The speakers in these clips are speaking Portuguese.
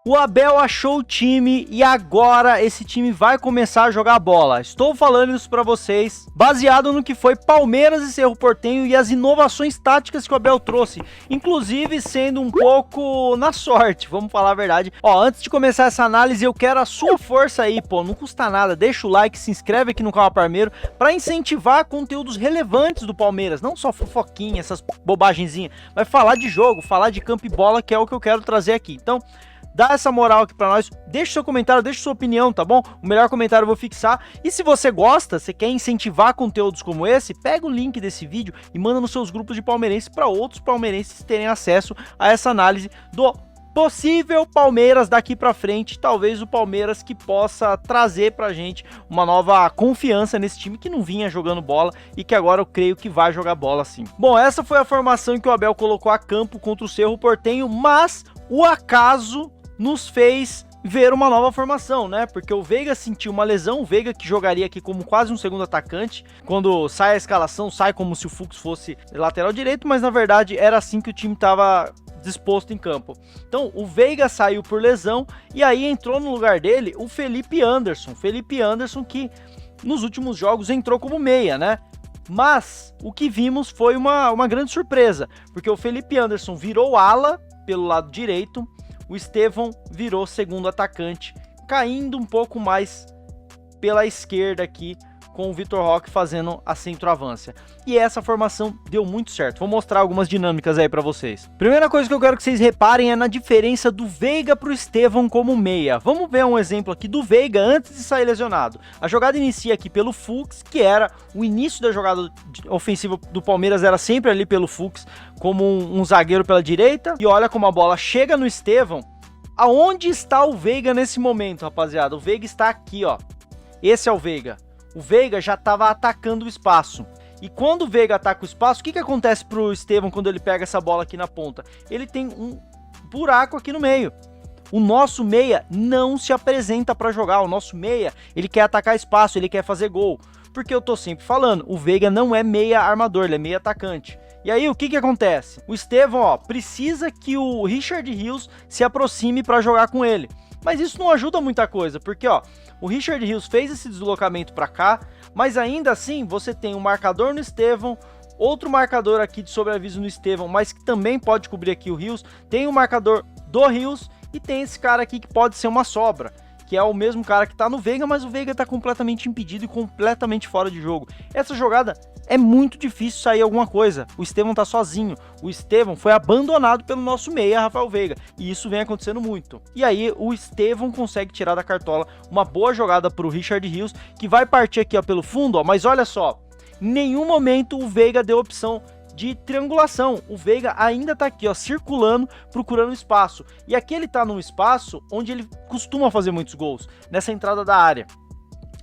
O Abel achou o time e agora esse time vai começar a jogar bola. Estou falando isso para vocês, baseado no que foi Palmeiras e Cerro Porteño e as inovações táticas que o Abel trouxe, inclusive sendo um pouco na sorte, vamos falar a verdade. Ó, antes de começar essa análise, eu quero a sua força aí, pô, não custa nada, deixa o like, se inscreve aqui no canal Parmeiro para incentivar conteúdos relevantes do Palmeiras, não só fofoquinha, essas bobagenzinhas, mas falar de jogo, falar de campo e bola, que é o que eu quero trazer aqui. Então, dá essa moral aqui pra nós, deixa seu comentário, deixa sua opinião, tá bom? O melhor comentário eu vou fixar. E se você gosta, você quer incentivar conteúdos como esse, pega o link desse vídeo e manda nos seus grupos de palmeirenses para outros palmeirenses terem acesso a essa análise do possível Palmeiras daqui pra frente, talvez o Palmeiras que possa trazer pra gente uma nova confiança nesse time que não vinha jogando bola e que agora eu creio que vai jogar bola sim. Bom, essa foi a formação que o Abel colocou a campo contra o Cerro Porteño, mas o acaso nos fez ver uma nova formação, né? Porque o Veiga sentiu uma lesão, o Veiga que jogaria aqui como quase um segundo atacante, quando sai a escalação, sai como se o Fux fosse lateral direito, mas na verdade era assim que o time estava disposto em campo. Então o Veiga saiu por lesão e aí entrou no lugar dele o Felipe Anderson que nos últimos jogos entrou como meia, né? Mas o que vimos foi uma grande surpresa, porque o Felipe Anderson virou ala pelo lado direito, o Estevão virou segundo atacante, caindo um pouco mais pela esquerda aqui, com o Vitor Roque fazendo a centroavância. E essa formação deu muito certo. Vou mostrar algumas dinâmicas aí pra vocês. Primeira coisa que eu quero que vocês reparem é na diferença do Veiga pro Estevão como meia. Vamos ver um exemplo aqui do Veiga antes de sair lesionado. A jogada inicia aqui pelo Fux, que era o início da jogada ofensiva do Palmeiras, era sempre ali pelo Fux, como um zagueiro pela direita. E olha como a bola chega no Estevão. Aonde está o Veiga nesse momento, rapaziada? O Veiga está aqui, ó. Esse é o Veiga. O Veiga já estava atacando o espaço. E quando o Veiga ataca o espaço, o que acontece pro Estevão quando ele pega essa bola aqui na ponta? Ele tem um buraco aqui no meio. O nosso meia não se apresenta para jogar. O nosso meia, ele quer atacar espaço, ele quer fazer gol. Porque eu tô sempre falando, o Veiga não é meia armador, ele é meia atacante. E aí o que acontece? O Estevão, ó, precisa que o Richard Rios se aproxime para jogar com ele. Mas isso não ajuda muita coisa, porque ó, o Richard Rios fez esse deslocamento para cá, mas ainda assim você tem um marcador no Estevão, outro marcador aqui de sobreaviso no Estevão, mas que também pode cobrir aqui o Rios, tem o marcador do Rios e tem esse cara aqui que pode ser uma sobra, que é o mesmo cara que tá no Veiga, mas o Veiga tá completamente impedido e completamente fora de jogo. Essa jogada é muito difícil sair alguma coisa, o Estevão tá sozinho, o Estevão foi abandonado pelo nosso meia, Rafael Veiga, e isso vem acontecendo muito. E aí o Estevão consegue tirar da cartola uma boa jogada pro Richard Rios, que vai partir aqui ó, pelo fundo, ó, mas olha só, em nenhum momento o Veiga deu opção de triangulação, o Veiga ainda tá aqui ó, circulando, procurando espaço, e aqui ele tá num espaço onde ele costuma fazer muitos gols, nessa entrada da área.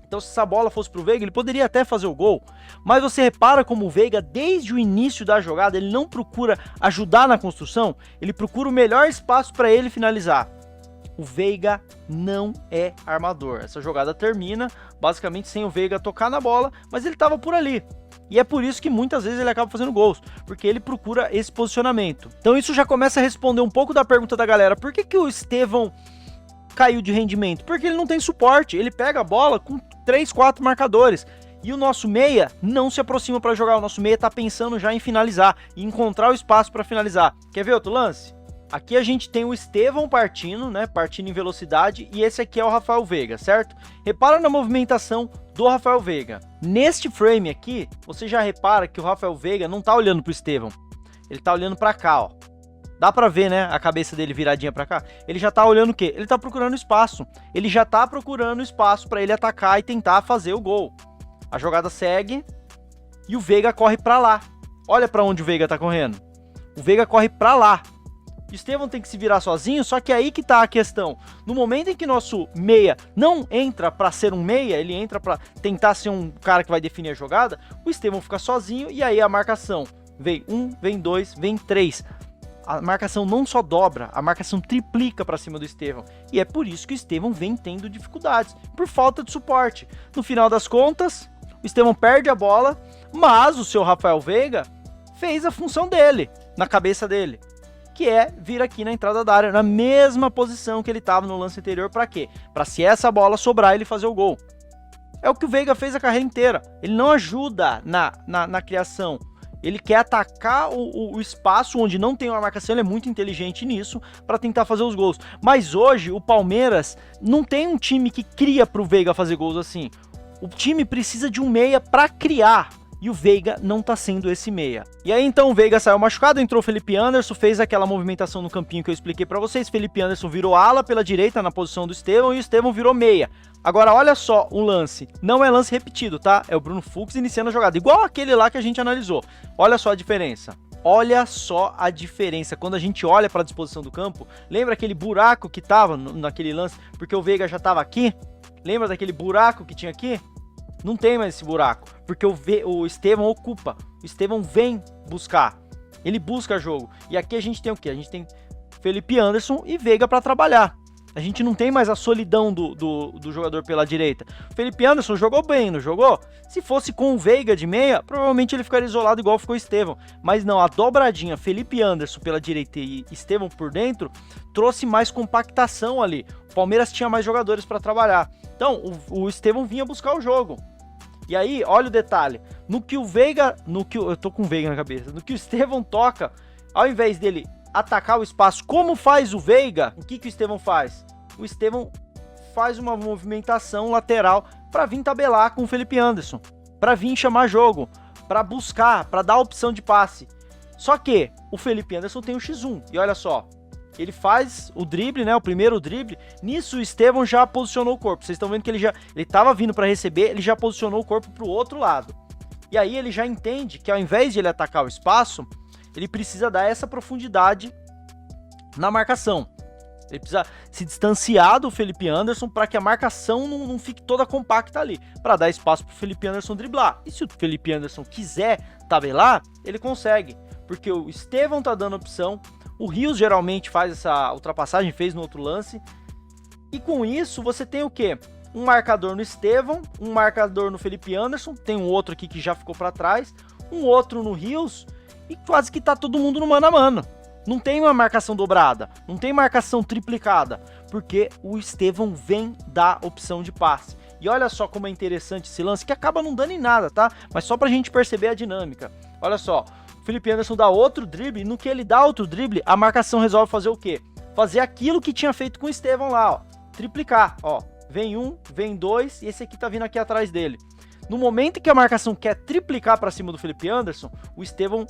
Então se essa bola fosse pro Veiga, ele poderia até fazer o gol, mas você repara como o Veiga, desde o início da jogada, ele não procura ajudar na construção, ele procura o melhor espaço para ele finalizar. O Veiga não é armador. Essa jogada termina basicamente sem o Veiga tocar na bola, mas ele estava por ali. E é por isso que muitas vezes ele acaba fazendo gols, porque ele procura esse posicionamento. Então isso já começa a responder um pouco da pergunta da galera, por que o Estevão caiu de rendimento? Porque ele não tem suporte, ele pega a bola com 3, 4 marcadores. E o nosso meia não se aproxima para jogar, o nosso meia tá pensando já em finalizar, em encontrar o espaço para finalizar. Quer ver outro lance? Aqui a gente tem o Estevão partindo, né, partindo em velocidade, e esse aqui é o Rafael Veiga, certo? Repara na movimentação do Rafael Veiga. Neste frame aqui, você já repara que o Rafael Veiga não tá olhando pro Estevão, ele tá olhando para cá, ó. Dá pra ver, né, a cabeça dele viradinha pra cá. Ele já tá olhando o quê? Ele tá procurando espaço. Ele já tá procurando espaço pra ele atacar e tentar fazer o gol. A jogada segue e o Veiga corre pra lá. Olha pra onde o Veiga tá correndo. O Veiga corre pra lá. O Estevão tem que se virar sozinho, só que é aí que tá a questão. No momento em que nosso meia não entra pra ser um meia, ele entra pra tentar ser um cara que vai definir a jogada, o Estevão fica sozinho e aí a marcação vem 1, vem 2, vem 3. A marcação não só dobra, a marcação triplica para cima do Estevão. E é por isso que o Estevão vem tendo dificuldades, por falta de suporte. No final das contas, o Estevão perde a bola, mas o seu Rafael Veiga fez a função dele, na cabeça dele, que é vir aqui na entrada da área, na mesma posição que ele estava no lance anterior. Para quê? Para se essa bola sobrar, ele fazer o gol. É o que o Veiga fez a carreira inteira. Ele não ajuda na criação. Ele quer atacar o espaço onde não tem uma marcação, ele é muito inteligente nisso para tentar fazer os gols. Mas hoje o Palmeiras não tem um time que cria para o Veiga fazer gols assim. O time precisa de um meia para criar. E o Veiga não tá sendo esse meia. E aí então o Veiga saiu machucado, entrou o Felipe Anderson, fez aquela movimentação no campinho que eu expliquei pra vocês. Felipe Anderson virou ala pela direita na posição do Estevão e o Estevão virou meia. Agora olha só o lance, não é lance repetido, tá? É o Bruno Fux iniciando a jogada, igual aquele lá que a gente analisou. Olha só a diferença. Olha só a diferença, quando a gente olha para a disposição do campo, lembra aquele buraco que tava naquele lance, porque o Veiga já tava aqui? Lembra daquele buraco que tinha aqui? Não tem mais esse buraco, porque o Estevão ocupa, o Estevão vem buscar, ele busca jogo. E aqui a gente tem o quê? A gente tem Felipe Anderson e Veiga para trabalhar. A gente não tem mais a solidão do jogador pela direita. Felipe Anderson jogou bem, não jogou? Se fosse com o Veiga de meia, provavelmente ele ficaria isolado igual ficou o Estevão. Mas não, a dobradinha Felipe Anderson pela direita e Estevão por dentro trouxe mais compactação ali. O Palmeiras tinha mais jogadores para trabalhar. Então, o Estevão vinha buscar o jogo. E aí, olha o detalhe. No que o Veiga... eu tô com o Veiga na cabeça. No que o Estevão toca, ao invés dele atacar o espaço, como faz o Veiga, o que o Estevão faz? O Estevão faz uma movimentação lateral para vir tabelar com o Felipe Anderson, para vir chamar jogo, para buscar, para dar opção de passe. Só que o Felipe Anderson tem o X1, e olha só, ele faz o drible, né, o primeiro drible, nisso o Estevão já posicionou o corpo. Vocês estão vendo que ele estava vindo para receber, ele já posicionou o corpo para o outro lado. E aí ele já entende que ao invés de ele atacar o espaço, ele precisa dar essa profundidade na marcação. Ele precisa se distanciar do Felipe Anderson para que a marcação não fique toda compacta ali, para dar espaço para o Felipe Anderson driblar. E se o Felipe Anderson quiser tabelar, ele consegue, porque o Estevão tá dando opção, o Rios geralmente faz essa ultrapassagem, fez no outro lance, e com isso você tem o quê? Um marcador no Estevão, um marcador no Felipe Anderson, tem um outro aqui que já ficou para trás, um outro no Rios, e quase que tá todo mundo no mano a mano. Não tem uma marcação dobrada, não tem marcação triplicada, porque o Estevão vem dar opção de passe. E olha só como é interessante esse lance, que acaba não dando em nada, tá? Mas só pra gente perceber a dinâmica. Olha só, o Felipe Anderson dá outro drible, e no que ele dá outro drible, a marcação resolve fazer o quê? Fazer aquilo que tinha feito com o Estevão lá, ó. Triplicar, ó. Vem um, vem dois, e esse aqui tá vindo aqui atrás dele. No momento em que a marcação quer triplicar pra cima do Felipe Anderson, o Estevão...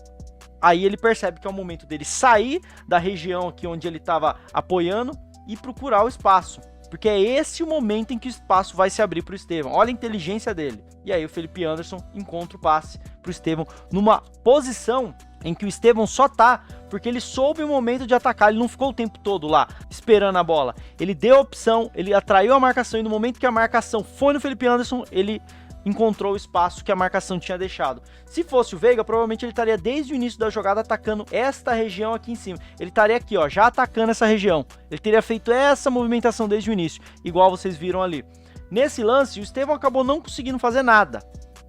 Aí ele percebe que é o momento dele sair da região aqui onde ele estava apoiando e procurar o espaço. Porque é esse o momento em que o espaço vai se abrir para o Estevão. Olha a inteligência dele. E aí o Felipe Anderson encontra o passe para o Estevão numa posição em que o Estevão só tá porque ele soube o momento de atacar. Ele não ficou o tempo todo lá esperando a bola. Ele deu a opção, ele atraiu a marcação e no momento que a marcação foi no Felipe Anderson, ele encontrou o espaço que a marcação tinha deixado. Se fosse o Veiga, provavelmente ele estaria desde o início da jogada atacando esta região aqui em cima. Ele estaria aqui, ó, já atacando essa região. Ele teria feito essa movimentação desde o início, igual vocês viram ali. Nesse lance, o Estevão acabou não conseguindo fazer nada.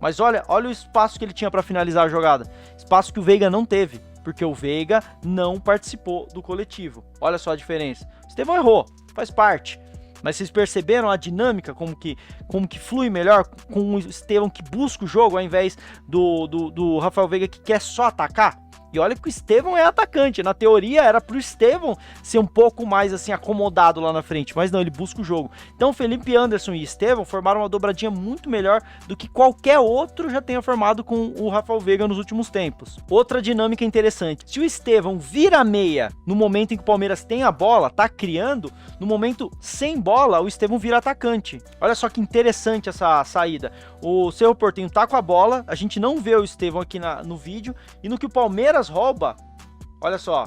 Mas olha o espaço que ele tinha para finalizar a jogada. Espaço que o Veiga não teve, porque o Veiga não participou do coletivo. Olha só a diferença. O Estevão errou, faz parte. Mas vocês perceberam a dinâmica, como que flui melhor com o Estevão que busca o jogo, ao invés do Rafael Veiga que quer só atacar? E olha que o Estevão é atacante, na teoria era pro Estevão ser um pouco mais assim acomodado lá na frente, mas não, ele busca o jogo. Então Felipe Anderson e Estevão formaram uma dobradinha muito melhor do que qualquer outro já tenha formado com o Rafael Veiga nos últimos tempos. Outra dinâmica interessante, se o Estevão vira meia no momento em que o Palmeiras tem a bola, tá criando, no momento sem bola, o Estevão vira atacante. Olha só que interessante essa saída. O Cerro Porteño tá com a bola, a gente não vê o Estevão aqui no vídeo, e no que o Palmeiras rouba, olha só,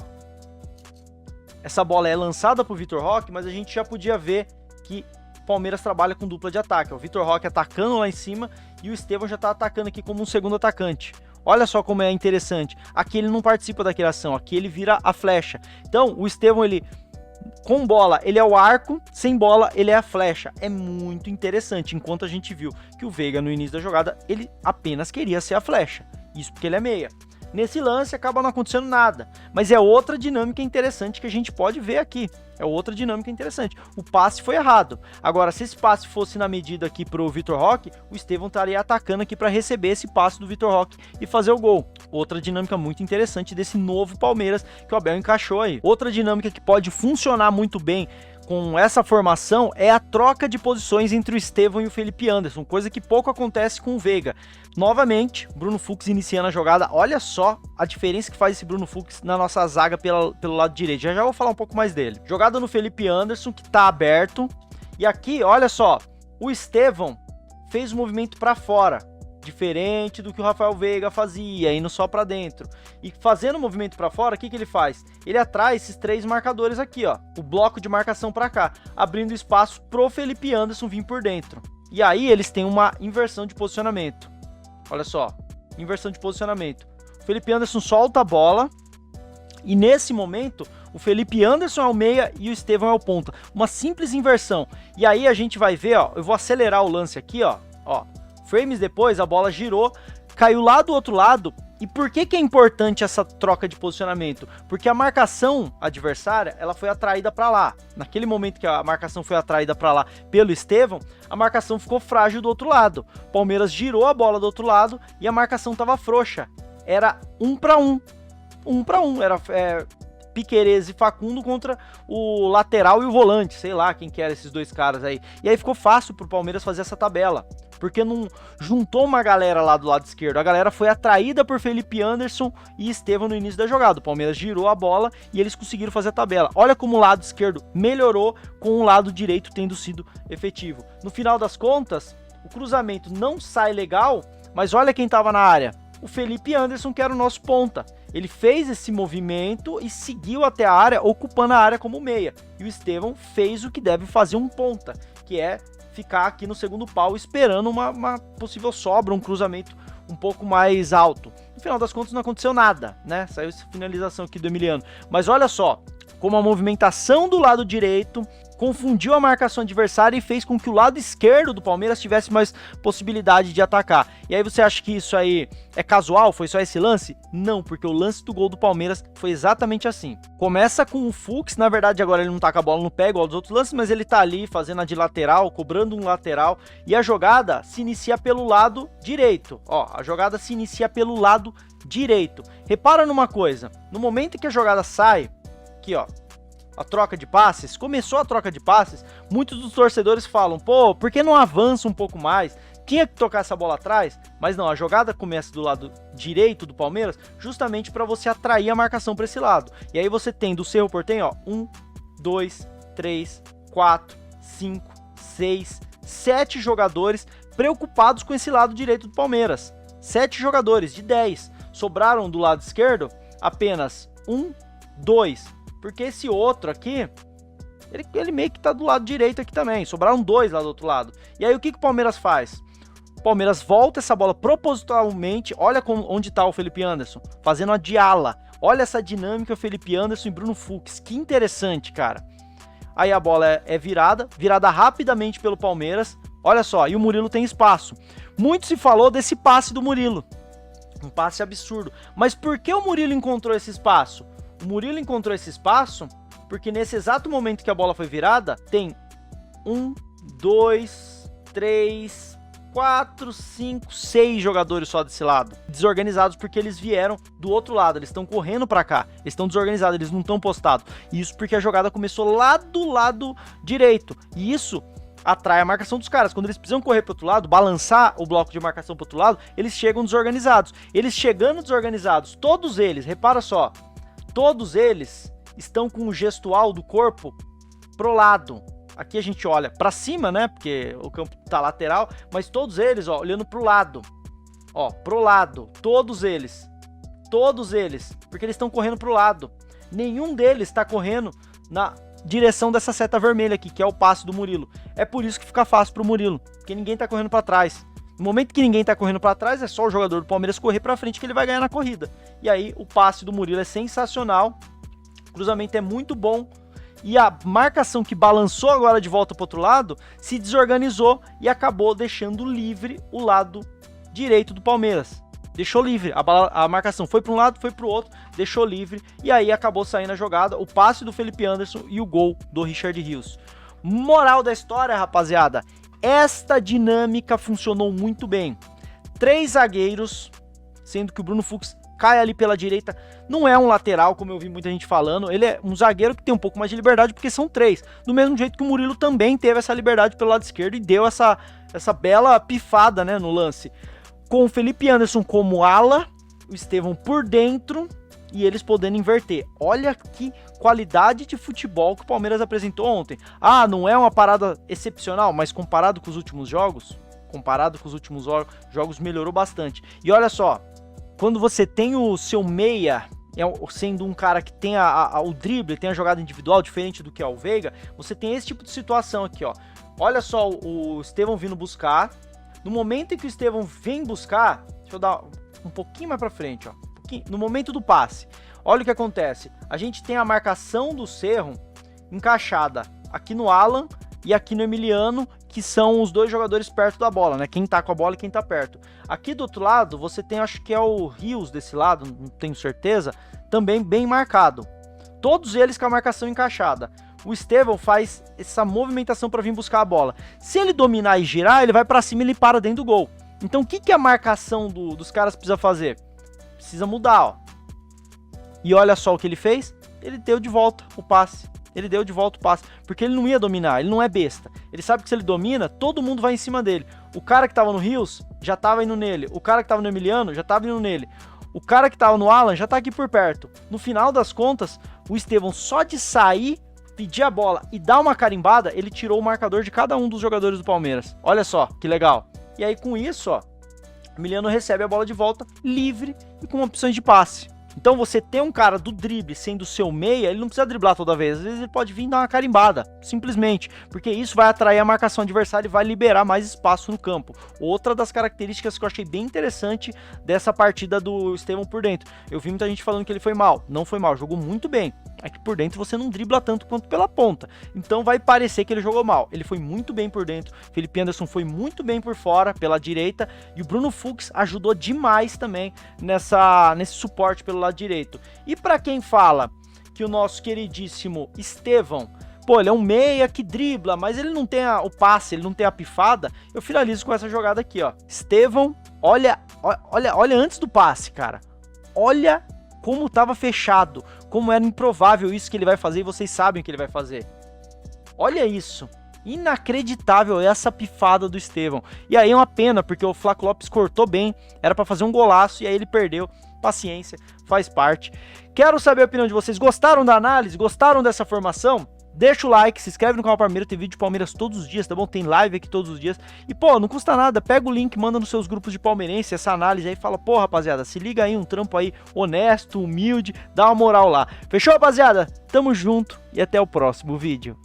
essa bola é lançada pro Vitor Roque, mas a gente já podia ver que o Palmeiras trabalha com dupla de ataque, o Vitor Roque atacando lá em cima e o Estevão já tá atacando aqui como um segundo atacante. Olha só como é interessante, aqui ele não participa da criação, aqui ele vira a flecha. Então o Estevão, ele com bola ele é o arco, sem bola ele é a flecha. É muito interessante, enquanto a gente viu que o Veiga no início da jogada ele apenas queria ser a flecha, isso porque ele é meia. Nesse lance acaba não acontecendo nada, mas é outra dinâmica interessante que a gente pode ver aqui. É outra dinâmica interessante. O passe foi errado. Agora, se esse passe fosse na medida aqui pro Vitor Roque, o Estevão estaria atacando aqui para receber esse passe do Vitor Roque e fazer o gol. Outra dinâmica muito interessante desse novo Palmeiras que o Abel encaixou aí. Outra dinâmica que pode funcionar muito bem com essa formação é a troca de posições entre o Estevão e o Felipe Anderson, coisa que pouco acontece com o Veiga. Novamente, Bruno Fux iniciando a jogada. Olha só a diferença que faz esse Bruno Fux na nossa zaga pelo lado direito. Já vou falar um pouco mais dele. Jogada no Felipe Anderson, que tá aberto. E aqui, olha só, o Estevão fez o movimento para fora, diferente do que o Rafael Veiga fazia, indo só para dentro. E fazendo o movimento para fora, o que ele faz? Ele atrai esses 3 marcadores aqui, ó, o bloco de marcação para cá, abrindo espaço pro Felipe Anderson vir por dentro. E aí eles têm uma inversão de posicionamento. Olha só, inversão de posicionamento. O Felipe Anderson solta a bola e nesse momento o Felipe Anderson é o meia e o Estevão é o ponta. Uma simples inversão. E aí a gente vai ver, ó, eu vou acelerar o lance aqui, ó. Frames depois, a bola girou, caiu lá do outro lado. E por que é importante essa troca de posicionamento? Porque a marcação adversária, ela foi atraída para lá. Naquele momento que a marcação foi atraída para lá pelo Estevão, a marcação ficou frágil do outro lado. O Palmeiras girou a bola do outro lado e a marcação estava frouxa. Era 1 para 1. 1 para 1. Era Piquerez e Facundo contra o lateral e o volante, sei lá quem que eram esses 2 caras aí. E aí ficou fácil pro Palmeiras fazer essa tabela, porque não juntou uma galera lá do lado esquerdo, a galera foi atraída por Felipe Anderson e Estevão no início da jogada. O Palmeiras girou a bola e eles conseguiram fazer a tabela. Olha como o lado esquerdo melhorou com o lado direito tendo sido efetivo. No final das contas, o cruzamento não sai legal, mas olha quem estava na área. O Felipe Anderson, que era o nosso ponta. Ele fez esse movimento e seguiu até a área, ocupando a área como meia. E o Estevão fez o que deve fazer um ponta, que é ficar aqui no segundo pau esperando uma possível sobra, um cruzamento um pouco mais alto. No final das contas não aconteceu nada, né? Saiu essa finalização aqui do Emiliano. Mas olha só, como a movimentação do lado direito confundiu a marcação adversária e fez com que o lado esquerdo do Palmeiras tivesse mais possibilidade de atacar. E aí você acha que isso aí é casual? Foi só esse lance? Não, porque o lance do gol do Palmeiras foi exatamente assim. Começa com o Fux, na verdade agora ele não tá com a bola no pé igual dos outros lances, mas ele tá ali fazendo a de lateral, cobrando um lateral, e a jogada se inicia pelo lado direito. Ó, a jogada se inicia pelo lado direito. Repara numa coisa, no momento em que a jogada sai, aqui ó, a troca de passes, começou a troca de passes, muitos dos torcedores falam, pô, por que não avança um pouco mais? Tinha que tocar essa bola atrás, mas não, a jogada começa do lado direito do Palmeiras, justamente para você atrair a marcação para esse lado. E aí você tem do Cerro Porteño, ó, 1, 2, 3, 4, 5, 6, 7 jogadores preocupados com esse lado direito do Palmeiras. 7 jogadores de 10. Sobraram do lado esquerdo apenas 1, 2, porque esse outro aqui, ele meio que tá do lado direito aqui também. Sobraram 2 lá do outro lado. E aí o que o Palmeiras faz? O Palmeiras volta essa bola propositalmente. Olha onde tá o Felipe Anderson, fazendo a de ala. Olha essa dinâmica, Felipe Anderson e Bruno Fux. Que interessante, cara. Aí a bola é virada rapidamente pelo Palmeiras. Olha só, e o Murilo tem espaço. Muito se falou desse passe do Murilo. Um passe absurdo. Mas por que o Murilo encontrou esse espaço? O Murilo encontrou esse espaço porque nesse exato momento que a bola foi virada, tem 1, 2, 3, 4, 5, 6 jogadores só desse lado. Desorganizados porque eles vieram do outro lado, eles estão correndo pra cá, eles estão desorganizados, eles não estão postados. Isso porque a jogada começou lá do lado direito. E isso atrai a marcação dos caras. Quando eles precisam correr pro outro lado, balançar o bloco de marcação pro outro lado, eles chegam desorganizados. Eles chegando desorganizados, todos eles, repara só, todos eles estão com o gestual do corpo pro lado. Aqui a gente olha para cima, né? Porque o campo tá lateral, mas todos eles, ó, olhando pro lado. Ó, pro lado, todos eles, porque eles estão correndo pro lado. Nenhum deles está correndo na direção dessa seta vermelha aqui, que é o passe do Murilo. É por isso que fica fácil pro Murilo, porque ninguém tá correndo para trás. No momento que ninguém tá correndo para trás, é só o jogador do Palmeiras correr para frente que ele vai ganhar na corrida. E aí o passe do Murilo é sensacional, o cruzamento é muito bom, e a marcação que balançou agora de volta pro outro lado, se desorganizou e acabou deixando livre o lado direito do Palmeiras. deixou livre, a marcação foi para um lado, foi para o outro, deixou livre, e aí acabou saindo a jogada, o passe do Felipe Anderson e o gol do Richard Rios. Moral da história, rapaziada, esta dinâmica funcionou muito bem. 3 zagueiros, sendo que o Bruno Fux cai ali pela direita, não é um lateral, como eu vi muita gente falando, ele é um zagueiro que tem um pouco mais de liberdade, porque são 3, do mesmo jeito que o Murilo também teve essa liberdade pelo lado esquerdo e deu essa bela pifada, né, no lance, com o Felipe Anderson como ala, o Estevão por dentro e eles podendo inverter. Olha que qualidade de futebol que o Palmeiras apresentou ontem. Ah, não é uma parada excepcional, mas comparado com os últimos jogos, melhorou bastante. E olha só, quando você tem o seu meia, sendo um cara que tem o drible, tem a jogada individual, diferente do que é o Veiga, você tem esse tipo de situação aqui, ó. Olha só o Estevão vindo buscar. No momento em que o Estevão vem buscar, deixa eu dar um pouquinho mais pra frente, ó. No momento do passe, olha o que acontece. A gente tem a marcação do Cerro encaixada aqui no Alan e aqui no Emiliano, que são os 2 jogadores perto da bola, né? Quem tá com a bola e quem tá perto. Aqui do outro lado, você tem, acho que é o Rios desse lado, não tenho certeza, também bem marcado. Todos eles com a marcação encaixada. O Estevão faz essa movimentação para vir buscar a bola. Se ele dominar e girar, ele vai para cima e ele para dentro do gol. Então o que a marcação dos caras precisa fazer? Precisa mudar, ó. E olha só o que ele fez. Ele deu de volta o passe. Porque ele não ia dominar, ele não é besta. Ele sabe que se ele domina, todo mundo vai em cima dele. O cara que tava no Rios já tava indo nele. O cara que tava no Emiliano já tava indo nele. O cara que tava no Alan já tá aqui por perto. No final das contas, o Estevão só de sair, pedir a bola e dar uma carimbada, ele tirou o marcador de cada um dos jogadores do Palmeiras. Olha só, que legal. E aí com isso, ó, o Emiliano recebe a bola de volta, livre e com opções de passe. Então você ter um cara do drible sendo seu meia, ele não precisa driblar toda vez, às vezes ele pode vir dar uma carimbada, simplesmente, porque isso vai atrair a marcação adversária e vai liberar mais espaço no campo. Outra das características que eu achei bem interessante dessa partida do Estevão por dentro. Eu vi muita gente falando que ele foi mal, não foi mal, jogou muito bem. É que por dentro você não dribla tanto quanto pela ponta, então vai parecer que ele jogou mal. Ele foi muito bem por dentro, Felipe Anderson foi muito bem por fora, pela direita, e o Bruno Fux ajudou demais também nesse suporte pelo lado direito. E para quem fala que o nosso queridíssimo Estevão, pô, ele é um meia que dribla, mas ele não tem o passe, ele não tem a pifada, eu finalizo com essa jogada aqui, ó. Estevão, olha antes do passe, cara. Olha como tava fechado, como era improvável isso que ele vai fazer e vocês sabem o que ele vai fazer. Olha isso. Inacreditável essa pifada do Estevão. E aí é uma pena, porque o Flaco Lopes cortou bem, era para fazer um golaço e aí ele perdeu. Paciência, faz parte. Quero saber a opinião de vocês. Gostaram da análise? Gostaram dessa formação? Deixa o like, se inscreve no canal Palmeiras, tem vídeo de Palmeiras todos os dias, tá bom? Tem live aqui todos os dias. E, pô, não custa nada, pega o link, manda nos seus grupos de palmeirense essa análise aí, fala, pô, rapaziada, se liga aí, um trampo aí honesto, humilde, dá uma moral lá. Fechou, rapaziada? Tamo junto e até o próximo vídeo.